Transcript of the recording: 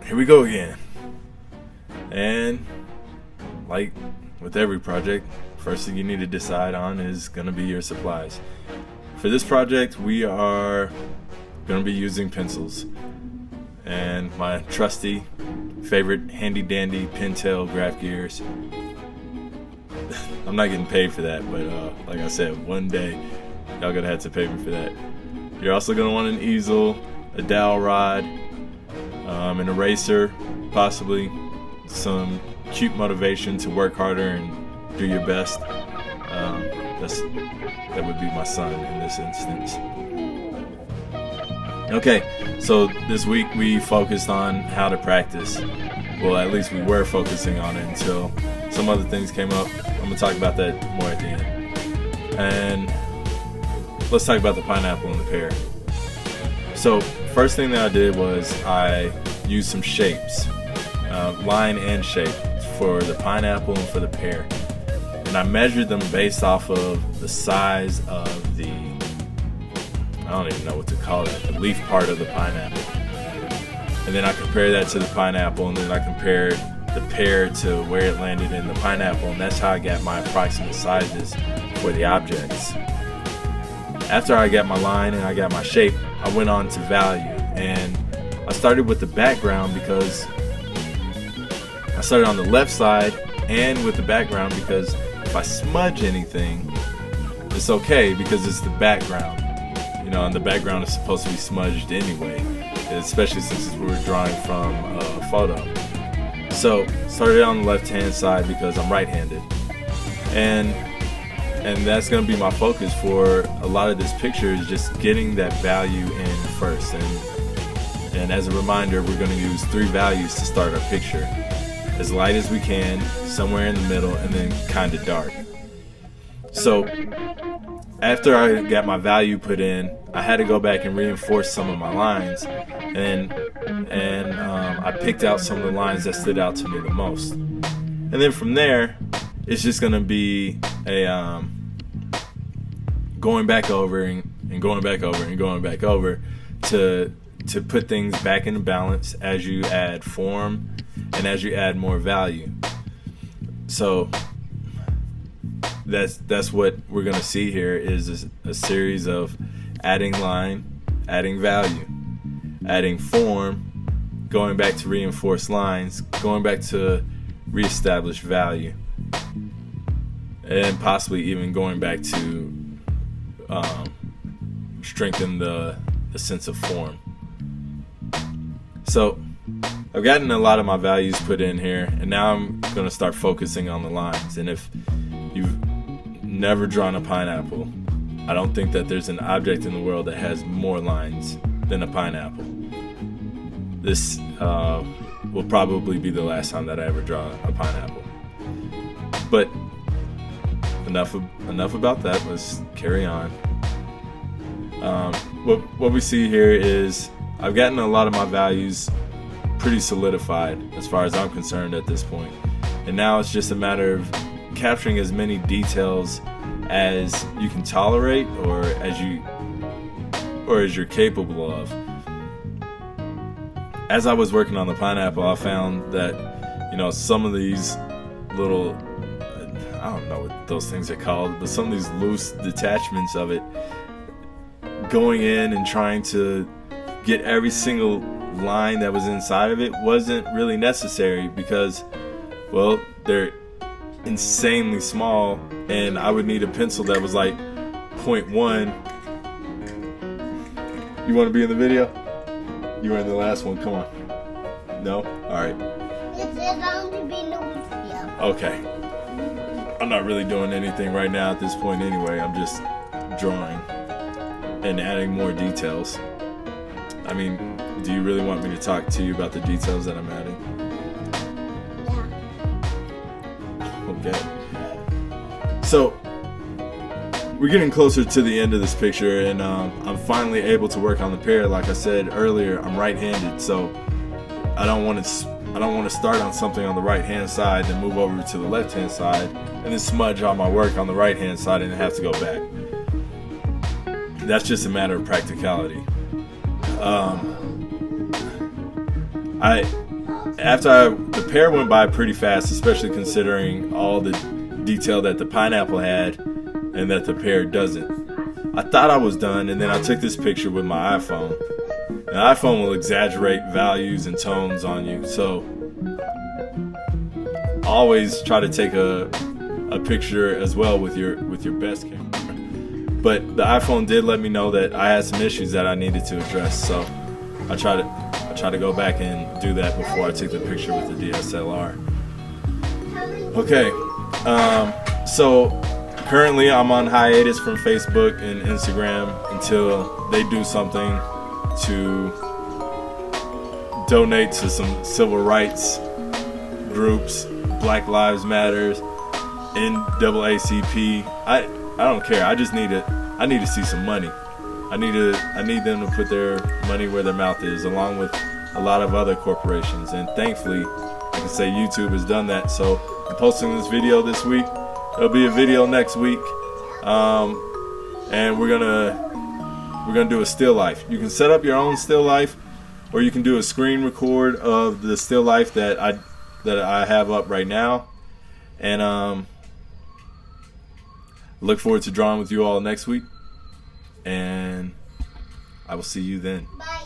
here we go again. And like with every project, first thing you need to decide on is going to be your supplies. For this project, we are going to be using pencils and my trusty favorite handy dandy Pentel graph gears. I'm not getting paid for that, but like I said, one day y'all gonna have to pay me for that. You're also gonna want an easel, a dowel rod, an eraser, possibly some cute motivation to work harder and do your best. That would be my son in this instance. Okay, so this week we focused on how to practice. Well, at least we were focusing on it until some other things came up. I'm gonna talk about that more at the end. And let's talk about the pineapple and the pear. So first thing that I did was I used some shapes, line and shape, for the pineapple and for the pear. And I measured them based off of the size of the, I don't even know what to call it, the leaf part of the pineapple. And then I compared that to the pineapple, and then I compared the pear to where it landed in the pineapple, and that's how I got my approximate sizes for the objects. After I got my line and I got my shape, I went on to value, and I started with the background because I started on the left side and with the background because if I smudge anything, it's okay because it's the background. You know, and the background is supposed to be smudged anyway, especially since we were drawing from a photo. So started on the left hand side because I'm right-handed, and that's going to be my focus for a lot of this picture, is just getting that value in first. And as a reminder, we're going to use 3 values to start our picture: as light as we can, somewhere in the middle, and then kind of dark. So after I got my value put in, I had to go back and reinforce some of my lines, and I picked out some of the lines that stood out to me the most. And then from there, it's just gonna be a going back over and going back over and going back over to put things back into balance as you add form and as you add more value. So that's what we're gonna see here, is a series of adding line, adding value, adding form, going back to reinforce lines, going back to reestablish value, and possibly even going back to strengthen the sense of form. So I've gotten a lot of my values put in here, and now I'm gonna start focusing on the lines. And if you've never drawn a pineapple, I don't think that there's an object in the world that has more lines than a pineapple. This will probably be the last time that I ever draw a pineapple. But enough about that. Let's carry on. What we see here is I've gotten a lot of my values pretty solidified as far as I'm concerned at this point. And now it's just a matter of capturing as many details as you can tolerate, or as you're capable of. As I was working on the pineapple, I found that, you know, some of these little, I don't know what those things are called, but some of these loose detachments of it, going in and trying to get every single line that was inside of it wasn't really necessary, because, well, they're insanely small, and I would need a pencil that was like 0.1. You want to be in the video? You were in the last one. Come on. No? Alright. Okay. I'm not really doing anything right now at this point anyway. I'm just drawing and adding more details. I mean, do you really want me to talk to you about the details that I'm adding? Okay. So we're getting closer to the end of this picture, and I'm finally able to work on the pear. Like I said earlier, I'm right-handed, so I don't want to start on something on the right-hand side, then move over to the left-hand side, and then smudge all my work on the right-hand side and then have to go back. That's just a matter of practicality. the pear went by pretty fast, especially considering all the detail that the pineapple had and that the pear doesn't. I thought I was done, and then I took this picture with my iPhone. The iPhone will exaggerate values and tones on you, so always try to take a picture as well with your best camera. But the iPhone did let me know that I had some issues that I needed to address, so I try to go back and do that before I take the picture with the DSLR. Okay, so currently I'm on hiatus from Facebook and Instagram until they do something to donate to some civil rights groups, Black Lives Matters, NAACP. I don't care. I need to see some money. I need them to put their money where their mouth is, along with a lot of other corporations. And thankfully, I can say YouTube has done that. So I'm posting this video this week. There'll be a video next week, and we're gonna do a still life. You can set up your own still life, or you can do a screen record of the still life that I have up right now. And look forward to drawing with you all next week, and I will see you then. Bye.